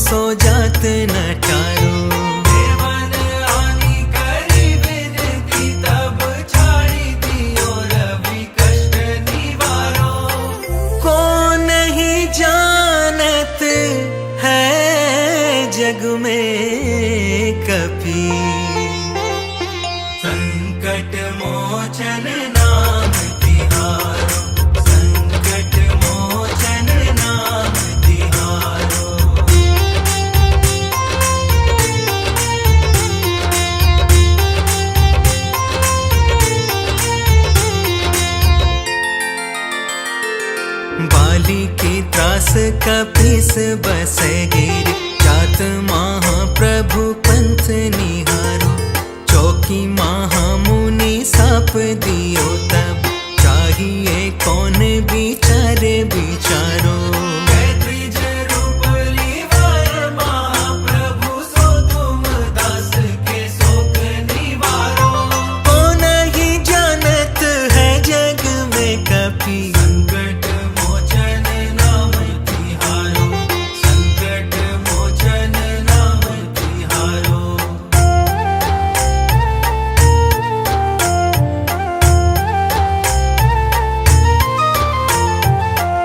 सो जात न टारो। देवन आनी करी विनती तब छाड़ी दियो रवि कष्ट निवारो। को नहीं जानत है जग में कभी, संकट मोचन नाम तिहारो, संकट मोचन नाम तिहारो। बाली के त्रास कपीस बस गिर, जात महाप्रभु पंथ निहारो। चौकी महामुनि साप दियो तब, चाहिए कौन विचार विचारो। द्विज रूप लिवाए महाप्रभु सो तुम दास के शोक निवारो। को नहीं जानत है जग में कभी, संकट मोचन नाम तिहारो, संकट मोचन नाम तिहारो।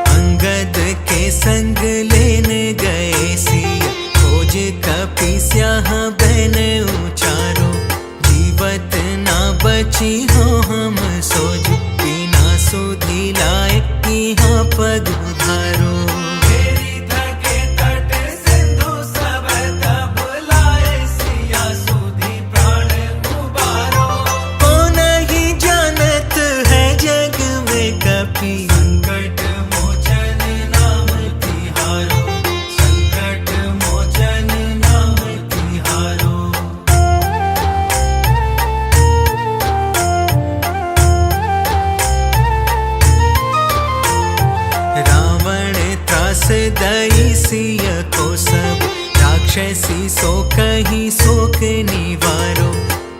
अंगद के संग लेने गए सिया, खोज कपि स्याह बन उचारो। जीवत ना बची हो हम सोज, बिना सुधि लाए यहाँ पग उधारो। मेरी थके तट सिंधु सब तब लाए सिया सुधि प्राण उबारो। को नहीं जानत है जग में कभी, संकट मोचन नाम तिहारो, संकट मोचन नाम तिहारो। रावण त्रास दई सिय को सब, राक्षसी सो कही शोक निवारो।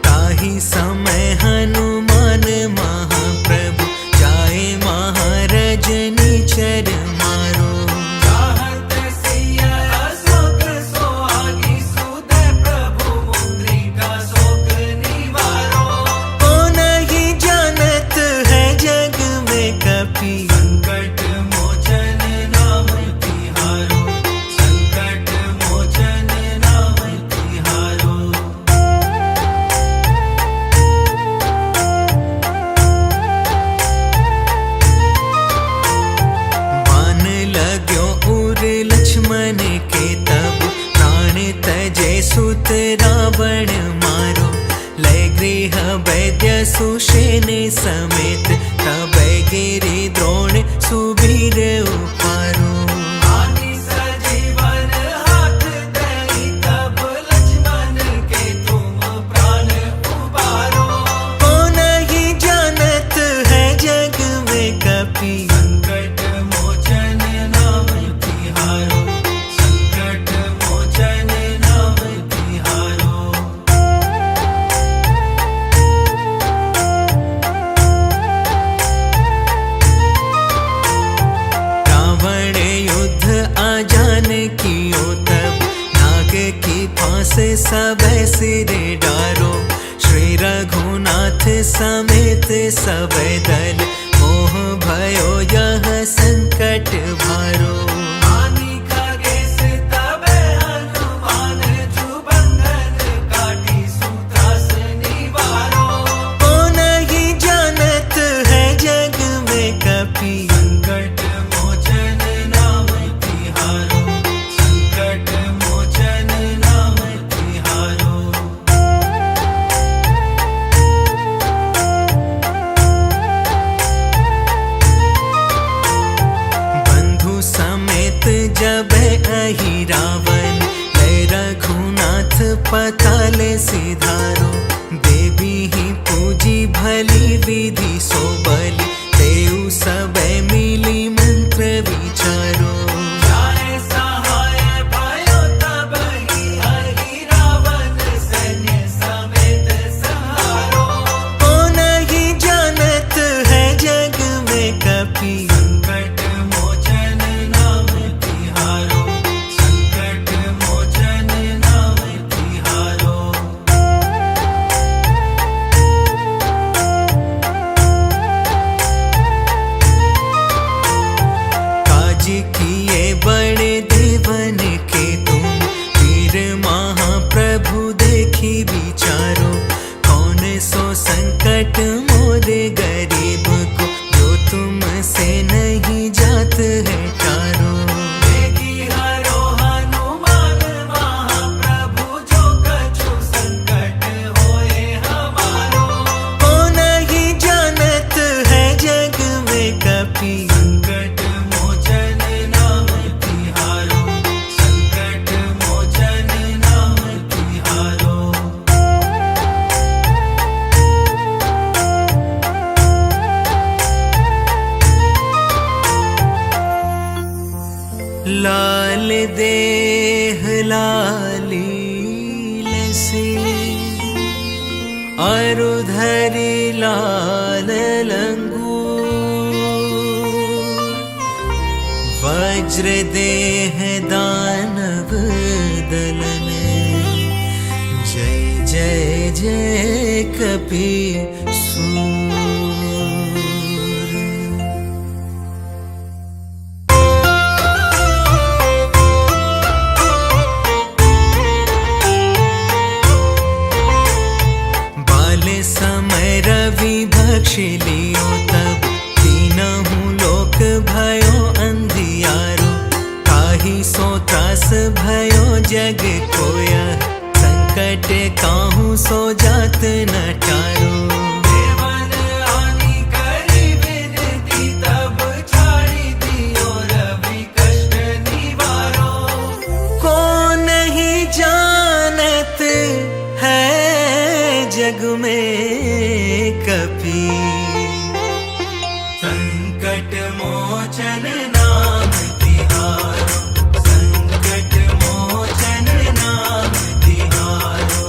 ताही समय हनुमान महाप्रभु, जाए महारजनी चर मारो। चाहत सिया अशोक सोहागी, सुधे प्रभु मुद्रिका शोक निवारो। को नहीं जानत है जग में कभी, संकट मोचन नाम तिहारो, संकट मोचन नाम तिहारो। बान लाग्यो उर लक्ष्मण के तब, प्राण तजे सुत रावण मारो। लय गृह वैद्य सुषेण समेत, तब गिरि द्रोण सुबीर उपारो। आनि सजीवन हाथ दई तब लक्ष्मण के तुम प्राण उबारो। को नहीं जानत है जग में कभी, संकट मोचन नाम तिहारो, संकट मोचन नाम तिहारो। रावण युद्ध आजान कियो तब, नाग की फांस सब सिरे डारो। श्री रघुनाथ समेत सब दल, मोह भयो यह संकट भारो। आनि खगेश तबे हनुमान, जुबंधन काटी सुत्रास निवारो। को नहीं जानत है जग में कभी, संकट मोचन नाम तिहारो, संकट मोचन नाम तिहारो। बंधु समेत जब अहि रावण, लय रघुनाथ पताल सिधारो। देवी ही पूजी भली विधि सो बलि, देव सब मिली मंत्र विचारो। जाए सहाय भयो तब ही अहि रावण, सैन्य समेत संहारो। को नहीं जानत है जग में कभी, संकट मोचन नाम तिहारो, वज्रदेह दानव दलन जय जय जय कपीसूर। बाल समय रवि भक्ष लियो तब तीनहु लोक भयो अंधियारो। काहि सो त्रास भयो जग कोया संकट काहू सो जात न टारो। देवन आनी करी विनती तब छाड़ी दियो रवि कष्ट निवारो। को नहीं जानत है जग में कपि संकट मोचन नाम तिहारो। संकट मोचन नाम तिहारो।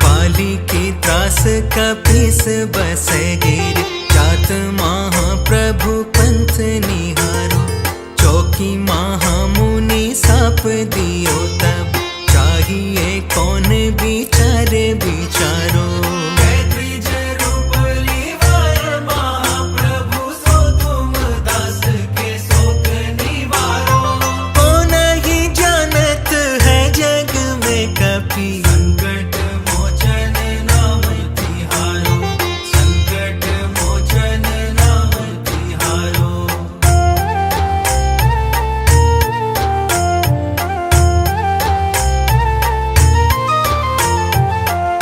बाली की त्रास कपीस बस गिर जात महाप्रभु पंथ निहारो। चौकी महामुनि साप दियो तब चाहिए कौन विचारे विचारो। द्विज रूप लिवाय महाप्रभु सो तुम दास के शोक निवारो। को नहीं जानत है जग में कपि संकट मोचन नाम तिहारो। संकट मोचन नाम तिहारो।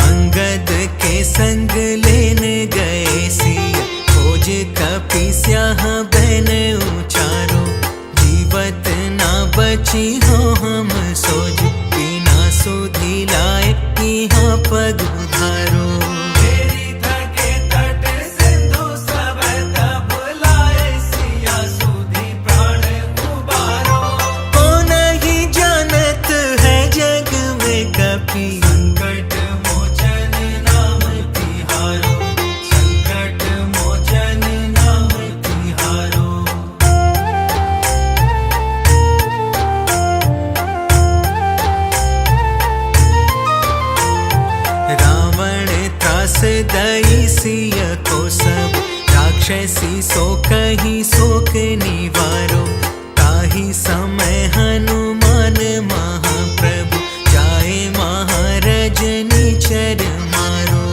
अंगद के संग लेने गए सिया खोज कपि स्याह बहन उचारो। जीवत ना बची हो हम सोज बिना सुधी लाए यहाँ पग उधारो। तेरी थके तट सिंधु सब तब लाए सिया सुधी प्राण उबारो। को नहीं जानत है जग में कपि संकट मोचन नाम तिहारो। संकट मोचन नाम तिहारो। रावण त्रास दई सिय को सब राक्षसी सो कही शोक निवारो। ताहि समय हनुमान महाप्रभु जाए महारजनी चर मारो।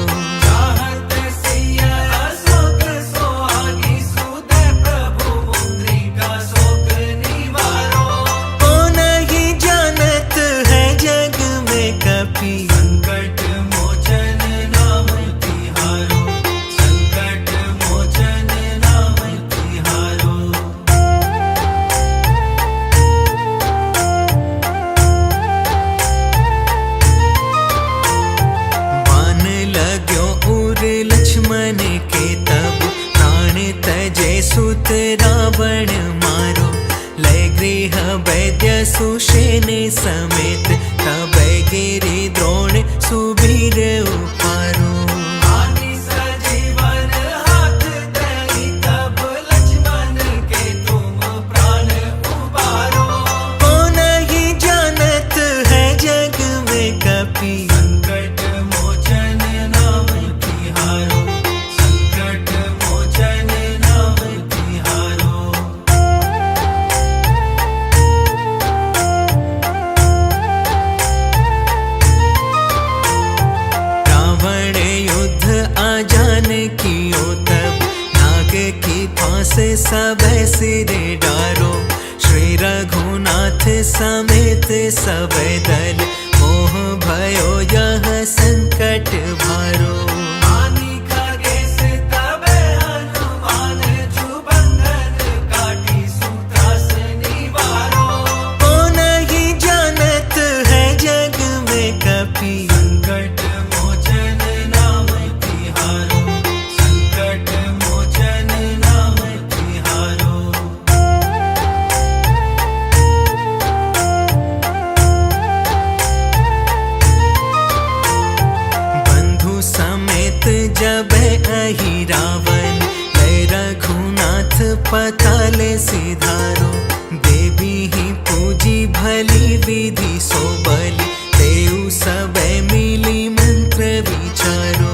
चाहत सिया अशोक सोहागी सुध प्रभु मुद्रिका शोक निवारो। को नहीं जानत है जग में कपि संकट मोचन नाम तिहारो। संकट मोचन नाम तिहारो। बाण लाग्यो उर लक्ष्मण के तब प्राण तजे सुत रावण मारो। लय गृह वैद्य सुषेण समेत तब गिरि द्रोण सुबीर उपारो। आनि सजीवन हाथ दई तब लक्ष्मण के तुम प्राण उबारो। को नहीं जानत है जग में कपि संकट मोचन नाम तिहारो। संकट मोचन नाम तिहारो। रावण युद्ध आजान कियो तब नाग की फांस सब सिर डारो। श्री रघुनाथ समेत सब दल मोह भयो यह संकट भारो। आनि खगेश तबे हनुमान छू बंधन काटी सुत्रास निवारो। को नहीं जानत है जग में कपि संकट मोचन नाम तिहारो। संकट मोचन नाम तिहारो। भली विधि सो बलि तेऊ सबे मिली मंत्र विचारो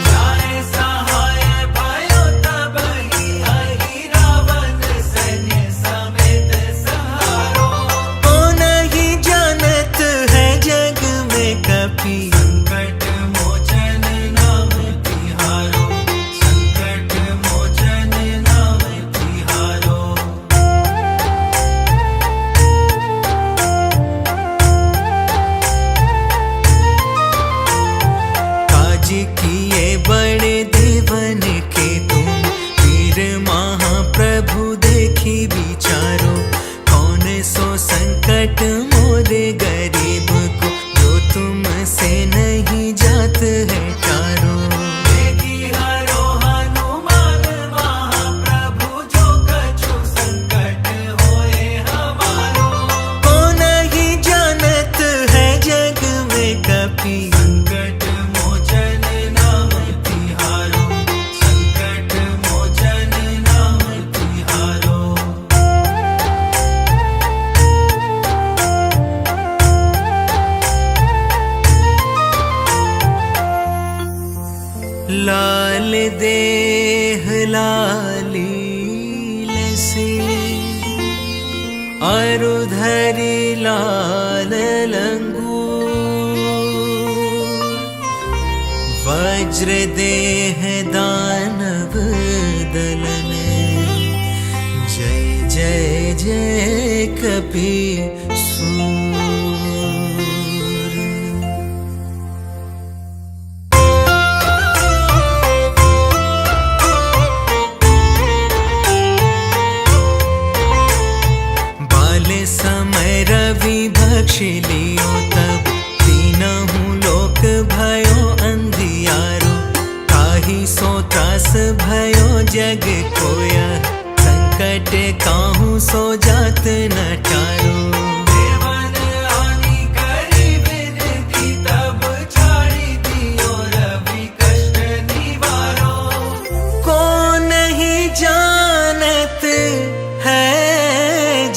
जाए सहाय भयो तब ही अहि रावण सैन्य समेत संहारो को नहीं जानत है जग में कपि संकट मोचन नाम तिहारो संकट मोचन नाम तिहारो काज किए बड़े देवन के तुम वीर महाप्रभु देखी विचारो कौन सो संकट मोरे गरीब को जो तुमसे नहीं जात है टारो देखी हरो हनुमान महाप्रभु जो कछु संकट होए हमारो को नहीं जानत है जग में कपि संकट मोचन नाम तिहारो संकट मोचन नाम तिहारो लाल देह लाली लसे अरुधरि लाल लंगूर वज्र देह दानव दलन जय जय जय कपि सूर बाले समय रवि भक्ष लियो तब तीनहु लोक भयो अंधियारो ताहि सो त्रास भयो जग कोया संकट काहू सो जात न टारो देवन आनी करी विनती तब छाड़ी दियो रवि कष्ट निवारो को नहीं जानत है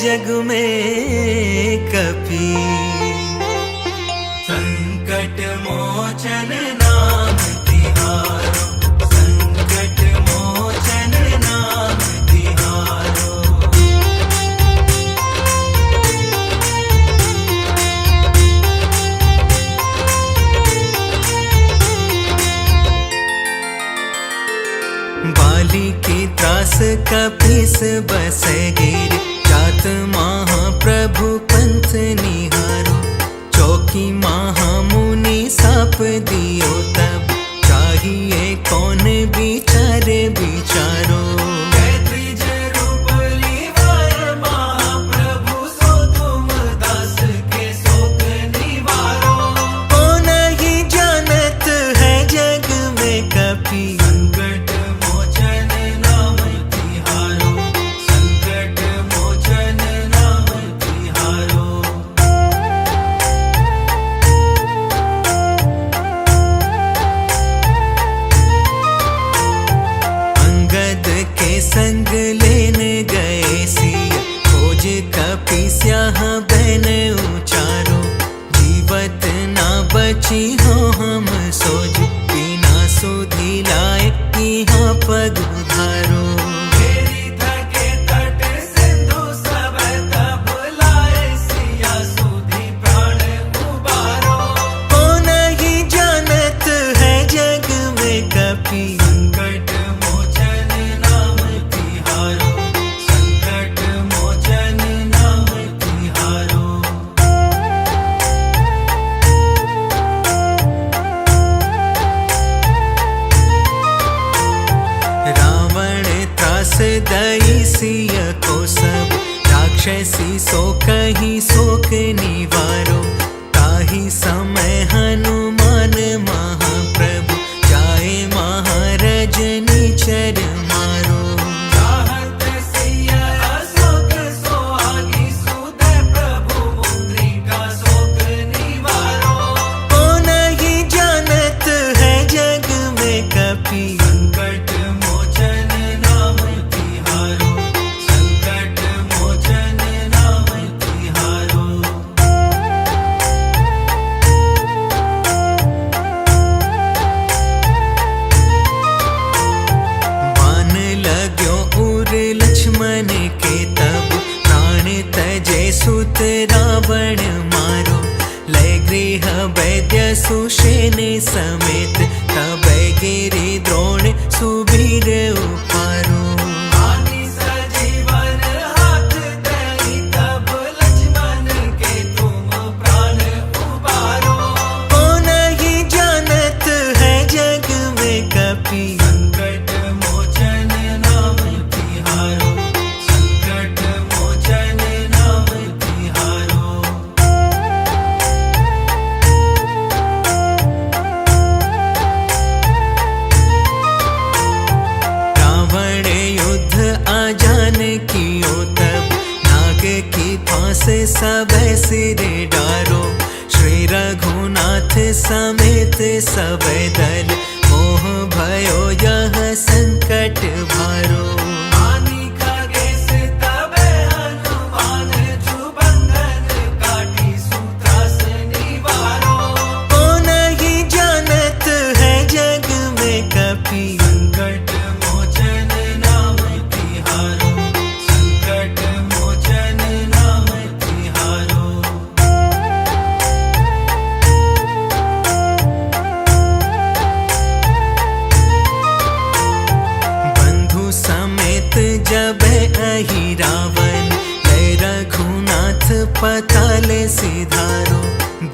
जग में कपि संकट मोचन नाम तिहारो संकट मोचन नाम तिहारो बाली की त्रास कपिस बस गिर जात महाप्रभु पंथ निहारो चौकी महामुनि साप दियो तब चाहिए कौन विचारे विचारो त्रिज रूप लीवाय महाप्रभु सो तुम दास के शोक निवारो को नहीं जानत है जग में कपि संकट मोचन नाम तिहारो संकट मोचन नाम तिहारो अंगद के संग लेने गए सिया खोज कपि स्याह बहन उचारो जीवत ना बची हो हम सोज बिना सुधी लाए यहाँ पग उधारो मेरी थके तट सिंधु सब तब लाए सिया सुधी प्राण उबारो को नहीं जानत है जग में कपि संकट मोचन नाम तिहारो संकट मोचन नाम तिहारो रावण त्रास दई सिय को सब राक्षसी सो कही शोक निवारो ताहि समय हनुमान महाप्रभु जाए महारजनी चर मारो चाहत सिया अशोक सोहागी सुध प्रभु मुद्रिका शोक निवारो को नहीं जानत है जग में कपि संकट मोचन नाम तिहारो संकट मोचन नाम तिहारो सुत रावण मारो, लय गृह वैद्य सुषेण समेत, तबै गिरि द्रोण सुबीर उपारो। आदि सजीवन हाथ दई, तब लक्ष्मण के तुम प्राण उबारो। को नहीं जानत है जग में कपि, संकट मोचन नाम तिहारो, संकट मोचन नाम तिहारो। रावण युद्ध आजान कियो तब, नाग की फांस सब सिर डारो। श्री रघुनाथ समेत सब दल, मोह भयो यह संकट भारो। आनि खगेश तबे हनुमान, जुबंधन काटी सूत्रास निवारो। को नहीं जानत है जग में कपि, संकट मोचन नाम तिहारो, संकट मोचन नाम तिहारो। बंधु समेत जब अहि रावण, लय रघुनाथ पताल सिधारो।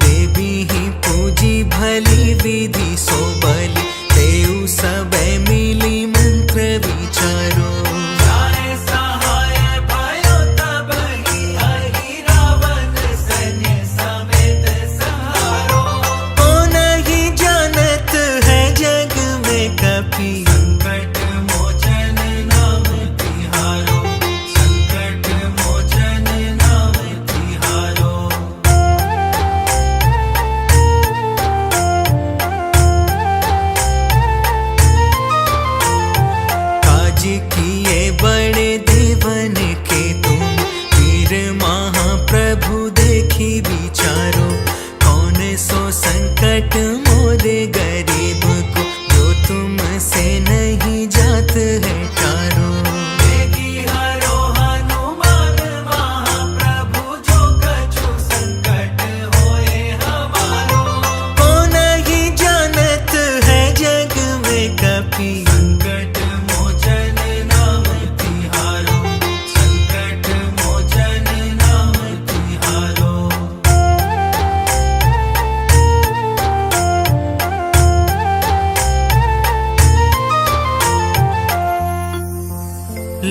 देवी ही पूजी भली विधि सो बलि, देउ सबे मिली मंत्र विचारो। जाए सहाय भयो तबहि, अहि रावण सैन्य समेत संहारो। को नहीं जानत है जग में कपि, संकट मोचन नाम तिहारो, संकट मोचन नाम तिहारो। काज किए बड़े देवन के तुम, वीर महाप्रभु देखी विचारो। कौन सो संकट मोरे गरीब को, जो तुमसे नहीं जात है टारो। बेगी हरो हनुमान महाप्रभु, जो कछु संकट होए हमारो। को नहीं जानत है जग में कपि, संकट मोचन नाम तिहारो, संकट मोचन नाम तिहारो।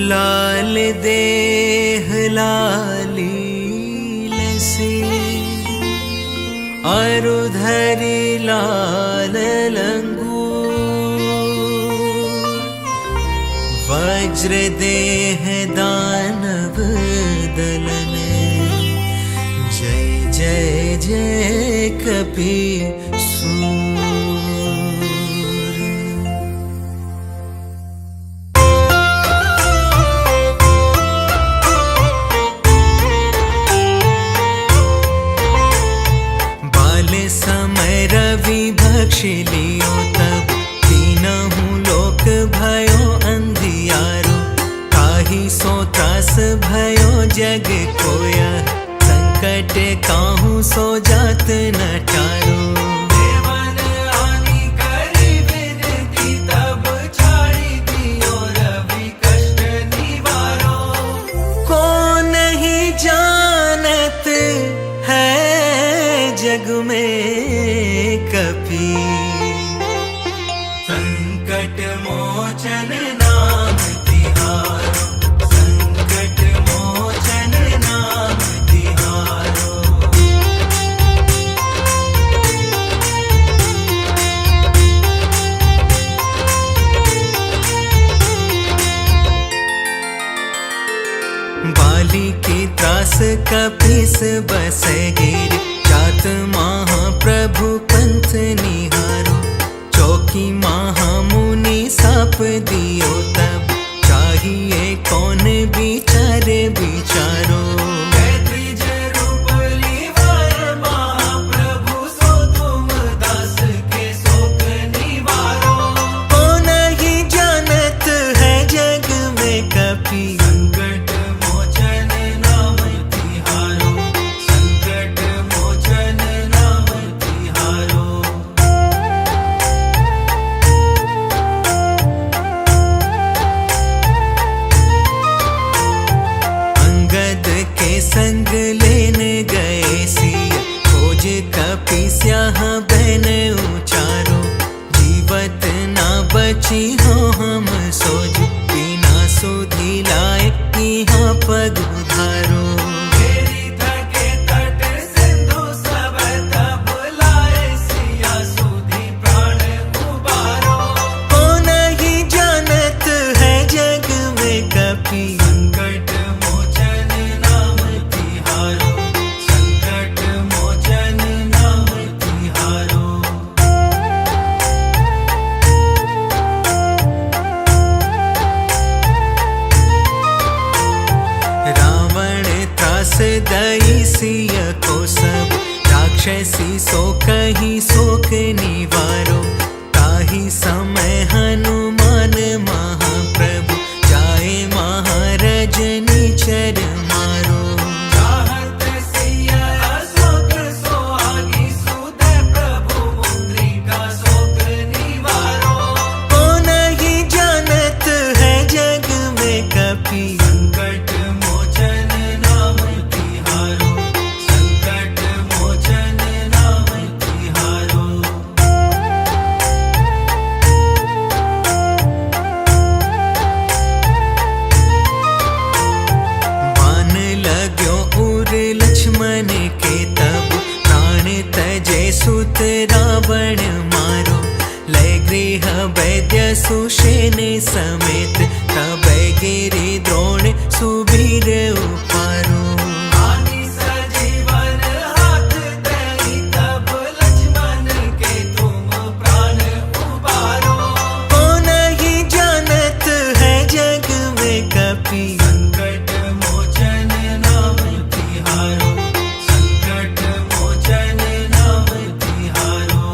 लाल देह लाली लसे, अरुधरि लाल लंगूर। वज्र देह दानव दलन, जय जय जय कपि सूर। बाल समय रवि भक्ष लियो तब, तीनहु लोक भयो अंधियारो। ताहि सो त्रास भयो जग कोया, संकट काहू सो जात न टारो। देवन आनि करि विनती, तब छाड़ी दियो रवि कष्ट निवारो। को नहीं जानत है जग में कपि, संकट मोचन नाम तिहारो, संकट मोचन नाम तिहारो। बाली की त्रास कपीस बस गिर, जात महाप्रभु पंथ निहारो। चौकी महामुनि साप दियो तब, चाहिए कौन विचारे विचारो। कैत्रिज रूप लिवाय महाप्रभु, सो तुम दास के शोक निवारो। को नहीं जानत है जग में कपि, संकट मोचन नाम तिहारो, संग लेन गए सिया, खोज कपि स्याह बहन उचारो। जीवत ना बची हो हम सोज, बिना सुधी लाए यहाँ पग उधारो। मेरी थके तट सिंधु सब तब लाए, सिया सुधी प्राण उबारो। को नहीं जानत है जग में कपि, संकट मोचन नाम तिहारो, संकट मोचन नाम तिहारो। रावण त्रास दई सिय को सब, राक्षसी सो कही शोक निवारो। ताहि समय हनुमान महाप्रभु, जाए महारजनी चर मारो। चाहत सिया अशोक सोहागी, सुध प्रभु मुद्रिका शोक निवारो। को नहीं जानत है जग में कपि, संकट मोचन नाम तिहारो, संकट मोचन नाम तिहारो। बाण लाग्यो उर लक्ष्मण के तब, प्राण तजे सुत रावण मारो। लय गृह वैद्य सुषेण समेत, तब गिरि द्रोण सुबीर उपारो। आनि सजीवन हाथ दई, तब लक्ष्मण के तुम प्राण उबारो। को नहीं जानत है जग में कपि, संकट मोचन नाम तिहारो, संकट मोचन नाम तिहारो।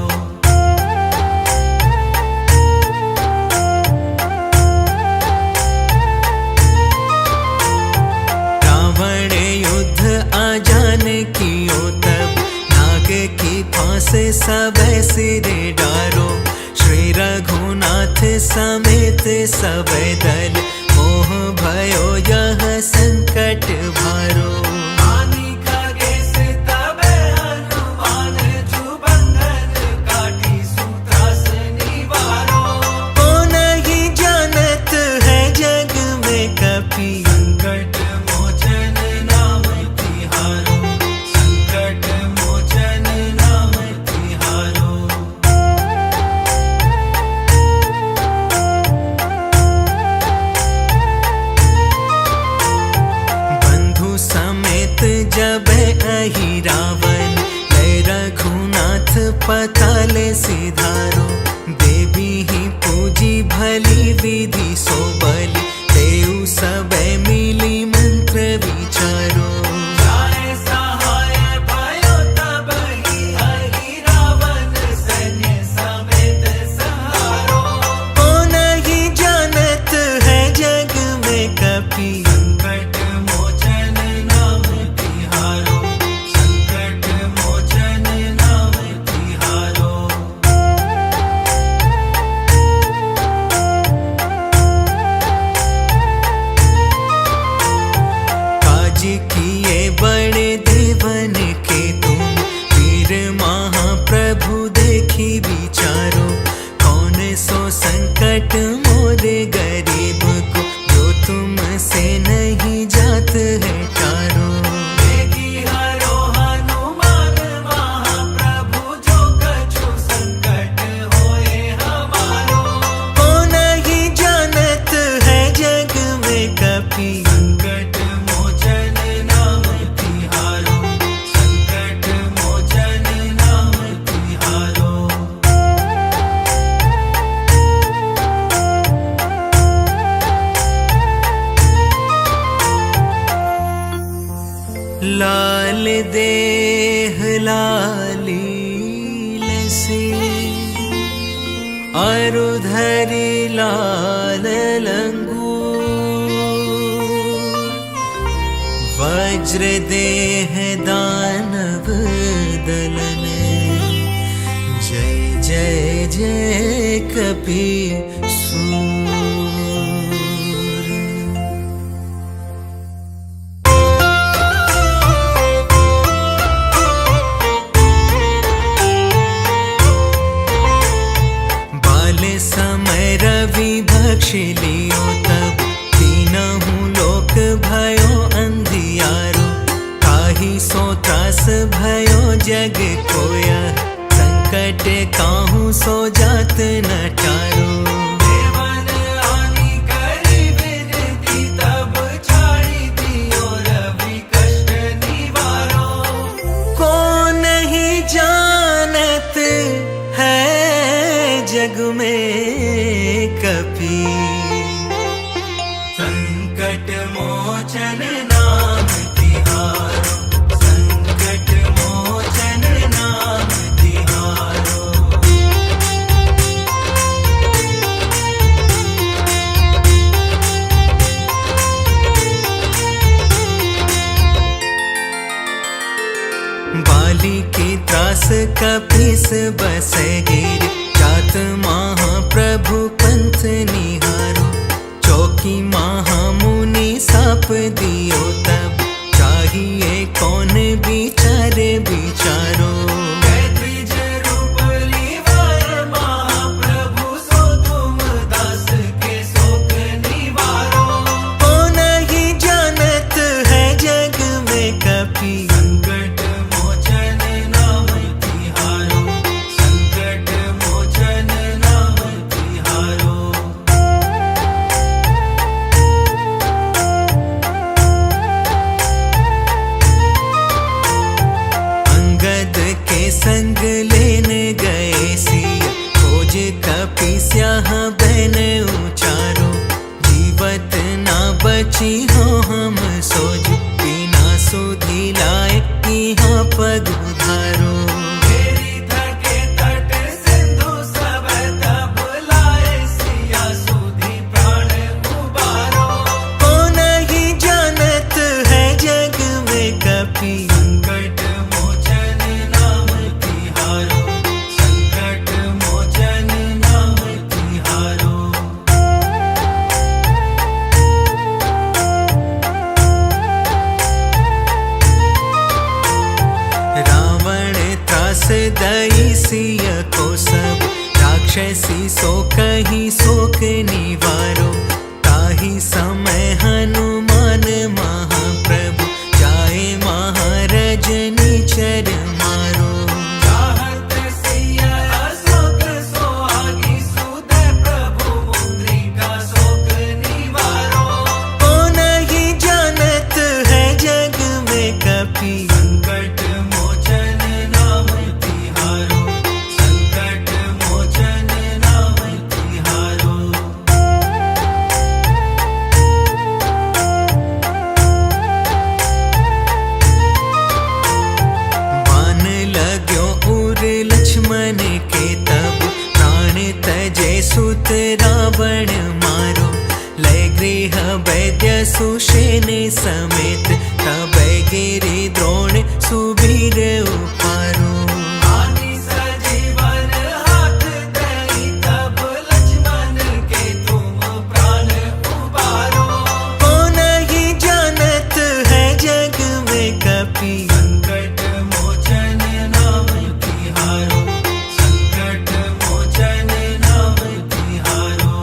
रावण युद्ध आजान कियो तब, नाग की फांस सब सिरे डारो। श्री रघुनाथ समेत सब दल, मोह भयो यह संकट भारो। आनि खगेश तबे हनुमान, जुबंधन काटी सूत्रास निवारो। को नहीं जानत है जग में कपि, संकट मोचन नाम तिहारो, संकट मोचन नाम तिहारो। बंधु समेत जब अहि रावण, लय रघुनाथ पताल सिधारो। देवी ही पूजी भली विधि सो बलि, देउ सब मिली मंत्र विचारो। जाए सहाय भयो तब ही, हरि रावण सैन्य समेत संहारो। को नहीं जानत है जग में कपि, संकट मोचन नाम तिहारो, संकट मोचन नाम तिहारो। काज किए बड़े देवन के तुम, वीर महाप्रभु देखी विचारो। कौन सो संकट मोरे गरीब को, जो तुमसे नहीं जात है टारो। बेगी हरो हनुमान महाप्रभु, जो कछु संकट होए हमारो। को नहीं जानत है जग में कपि, संकट मोचन नाम तिहारो, संकट मोचन नाम तिहारो। लाल देह लाली लसी, अरुधरि लाल लंगूर। वज्र देह दानव दलन, जय जय जय कपि सूर। त्रास भयो जग कोया, संकट काहू सो जात न टारो। देवन आनी करी विनती, तब छाड़ी दियो रवि कष्ट निवारो। को नहीं जानत है जग में कपि, संकट मोचन नाम तिहारो, संकट मोचन नाम तिहारो। बाली की त्रास कपीस बस गिर, जात महाप्रभु पंथ निहारो। चौकी महामुनि साप दियो तब, चाहिए कौन विचारे विचारो। द्विज रूप लिवाए महाप्रभु, सो तुम दास के शोक निवारो। को नहीं जानत है जग में कपि, संकट मोचन नाम तिहारो, संकट मोचन नाम तिहारो। अंगद के संग लेने गए सिया, खोज कपि स्याह बन उचारो। जीवत ना बची हो हम सोज, बिना सुधि लाए यहाँ पग उधारो। तेरी थके तट सिंधु सब, तब लाए सिया सुधि प्राण उबारो। को नहीं जानत है जग में कपि, संकट मोचन नाम तिहारो, संकट मोचन नाम तिहारो। रावण त्रास दई सिय को सब, राक्षसी सो कही शोक निवारो। ताही समय हनुमान महाप्रभु, जाए महारजनी चर मारो। चाहत सिया अशोक सोहागी, सुधे प्रभु मुद्रिका शोक निवारो। को नहीं जानत है जग में कपि, संकट मोचन नाम तिहारो, संकट मोचन नाम तिहारो। बान लाग्यो उर लक्ष्मण के तब, प्राण तजे सुत रावण मारो। लय गृह वैद्य सुषेण समेत, तब गिरि द्रोण सुबीर उपारो। आनी सजीवन हाथ दई, तब लक्ष्मण के तुम प्राण उबारो। को नहीं जानत है जग में कपि, संकट मोचन नाम तिहारो, संकट मोचन नाम तिहारो।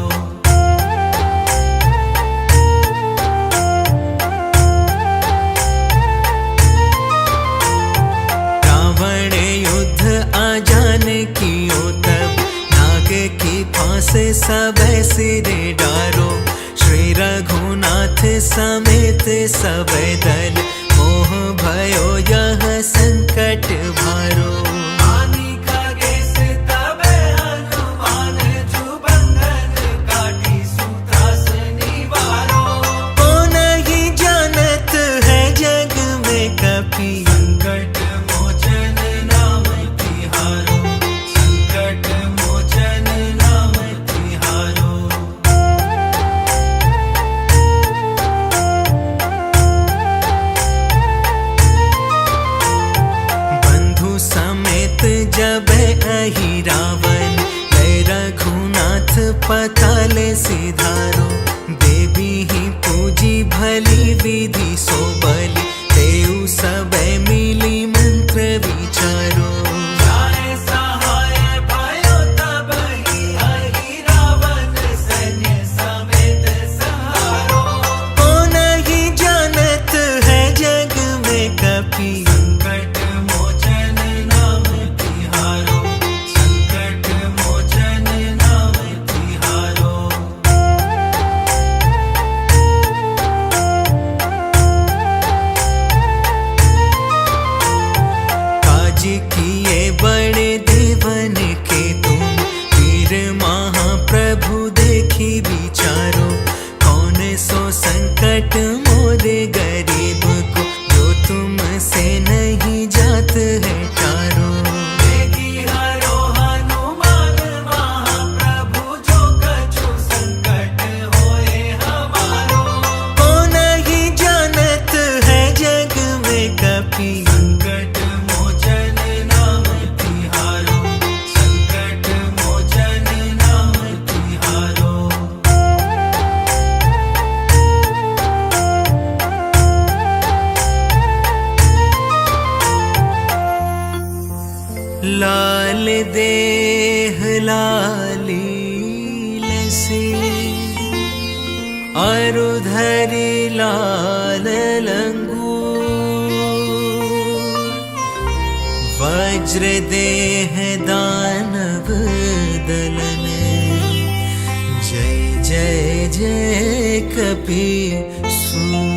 रावण युद्ध आजान कियो तब, नाग की फांस सब सिर डारो। श्री रघुनाथ समेत सब दल, मोह भयो यह संकट भारो। आनी खगेश तबे हनुमान, जो बंधन काटी सुत्रास निवारो। को नहीं जानत है जग में कपि, संकट मोचन नाम तिहारो, संकट मोचन नाम तिहारो। बंधु समेत जब अहि रावण, लय रघुनाथ पताल सिधारो। देवी ही पूजी भली विधि सो बलि, देव सब मिली मंत्र विचारो। जाए सहाय भयो तब ही, अहि रावण सैन्य समेत संहारो। को नहीं जानत है जग में कपि, संकट लाल देह लाली लसे, अरुधरि लाल लंगूर, वज्र देह दानव दलन, जय जय जय कपीसूर।